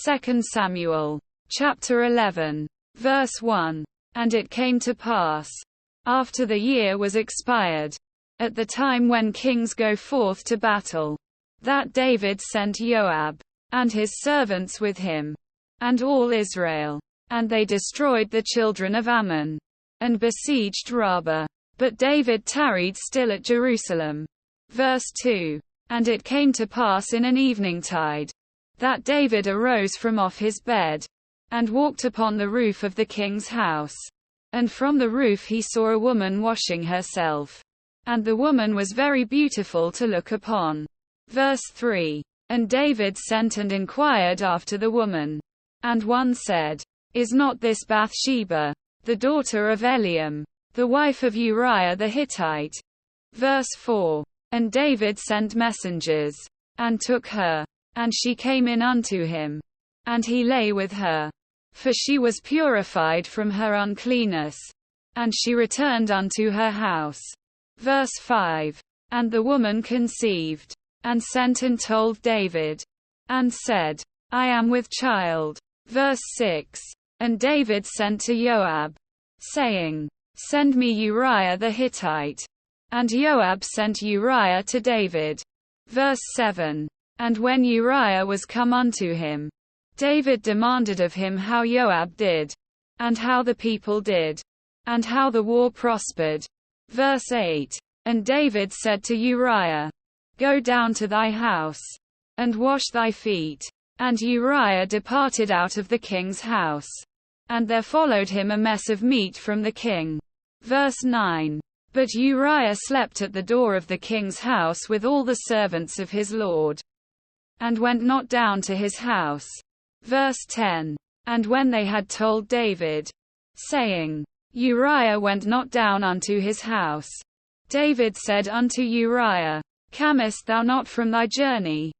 2 Samuel, chapter 11, verse 1. And it came to pass, after the year was expired, at the time when kings go forth to battle, that David sent Joab, and his servants with him, and all Israel. And they destroyed the children of Ammon, and besieged Rabbah. But David tarried still at Jerusalem. Verse 2. And it came to pass in an eveningtide, that David arose from off his bed, and walked upon the roof of the king's house. And from the roof he saw a woman washing herself. And the woman was very beautiful to look upon. Verse 3. And David sent and inquired after the woman. And one said, Is not this Bathsheba, the daughter of Eliam, the wife of Uriah the Hittite? Verse 4. And David sent messengers, and took her. And she came in unto him. And he lay with her. For she was purified from her uncleanness. And she returned unto her house. Verse 5. And the woman conceived, and sent and told David, and said, I am with child. Verse 6. And David sent to Joab, saying, Send me Uriah the Hittite. And Joab sent Uriah to David. Verse 7. And when Uriah was come unto him, David demanded of him how Joab did, and how the people did, and how the war prospered. Verse 8. And David said to Uriah, Go down to thy house, and wash thy feet. And Uriah departed out of the king's house. And there followed him a mess of meat from the king. Verse 9. But Uriah slept at the door of the king's house with all the servants of his lord, and went not down to his house. Verse 10. And when they had told David, saying, Uriah went not down unto his house, David said unto Uriah, Camest thou not from thy journey?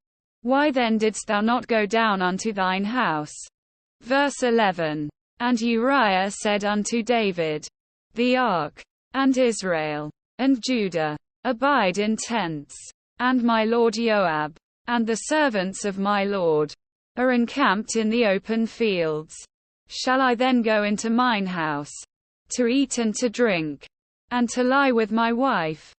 Why then didst thou not go down unto thine house? Verse 11. And Uriah said unto David, The ark, and Israel, and Judah, abide in tents, and my lord Joab, and the servants of my lord, are encamped in the open fields. Shall I then go into mine house, to eat and to drink, and to lie with my wife?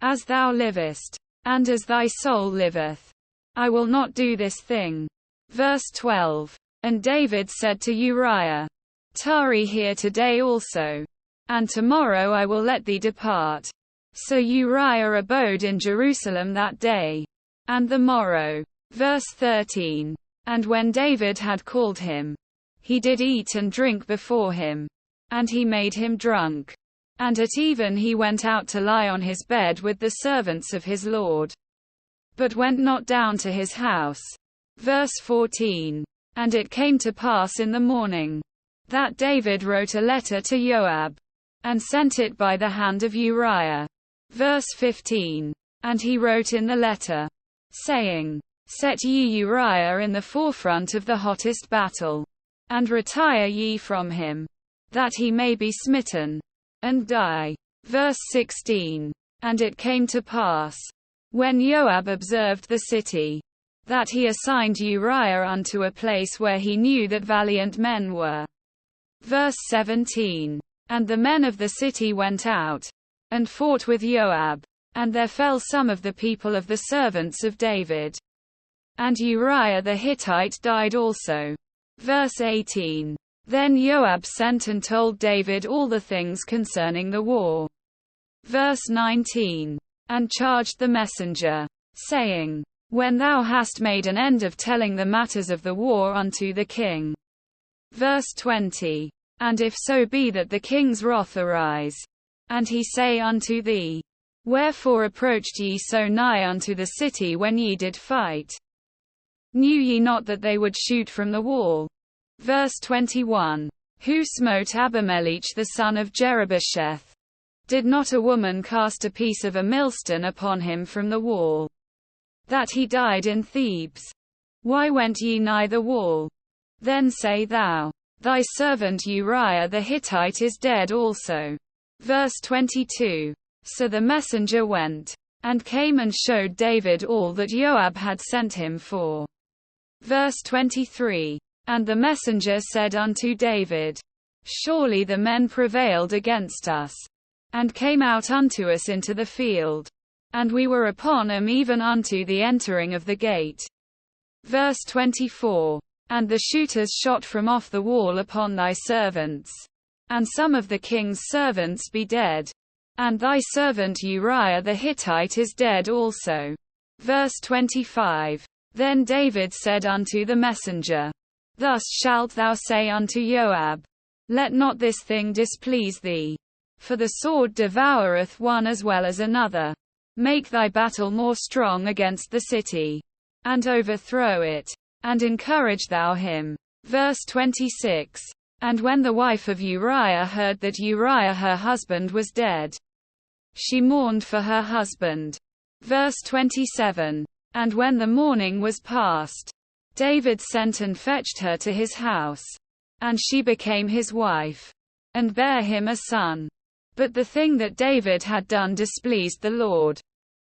As thou livest, and as thy soul liveth, I will not do this thing. Verse 12. And David said to Uriah, Tarry here today also, and tomorrow I will let thee depart. So Uriah abode in Jerusalem that day, and the morrow. Verse 13. And when David had called him, he did eat and drink before him, and he made him drunk. And at even he went out to lie on his bed with the servants of his lord, but went not down to his house. Verse 14. And it came to pass in the morning, that David wrote a letter to Joab, and sent it by the hand of Uriah. Verse 15. And he wrote in the letter, saying, Set ye Uriah in the forefront of the hottest battle, and retire ye from him, that he may be smitten, and die. Verse 16. And it came to pass, when Joab observed the city, that he assigned Uriah unto a place where he knew that valiant men were. Verse 17. And the men of the city went out, and fought with Joab, and there fell some of the people of the servants of David. And Uriah the Hittite died also. Verse 18. Then Joab sent and told David all the things concerning the war. Verse 19. And charged the messenger, saying, When thou hast made an end of telling the matters of the war unto the king. Verse 20. And if so be that the king's wrath arise, and he say unto thee, Wherefore approached ye so nigh unto the city when ye did fight? Knew ye not that they would shoot from the wall? Verse 21. Who smote Abimelech the son of Jerubbesheth? Did not a woman cast a piece of a millstone upon him from the wall, that he died in Thebes? Why went ye nigh the wall? Then say thou, Thy servant Uriah the Hittite is dead also. Verse 22. So the messenger went, and came and showed David all that Joab had sent him for. Verse 23. And the messenger said unto David, Surely the men prevailed against us, and came out unto us into the field, and we were upon them even unto the entering of the gate. Verse 24. And the shooters shot from off the wall upon thy servants, and some of the king's servants be dead, and thy servant Uriah the Hittite is dead also. Verse 25. Then David said unto the messenger, Thus shalt thou say unto Joab, Let not this thing displease thee, for the sword devoureth one as well as another. Make thy battle more strong against the city, and overthrow it, and encourage thou him. Verse 26. And when the wife of Uriah heard that Uriah her husband was dead, she mourned for her husband. Verse 27. And when the mourning was past, David sent and fetched her to his house, and she became his wife, and bare him a son. But the thing that David had done displeased the Lord.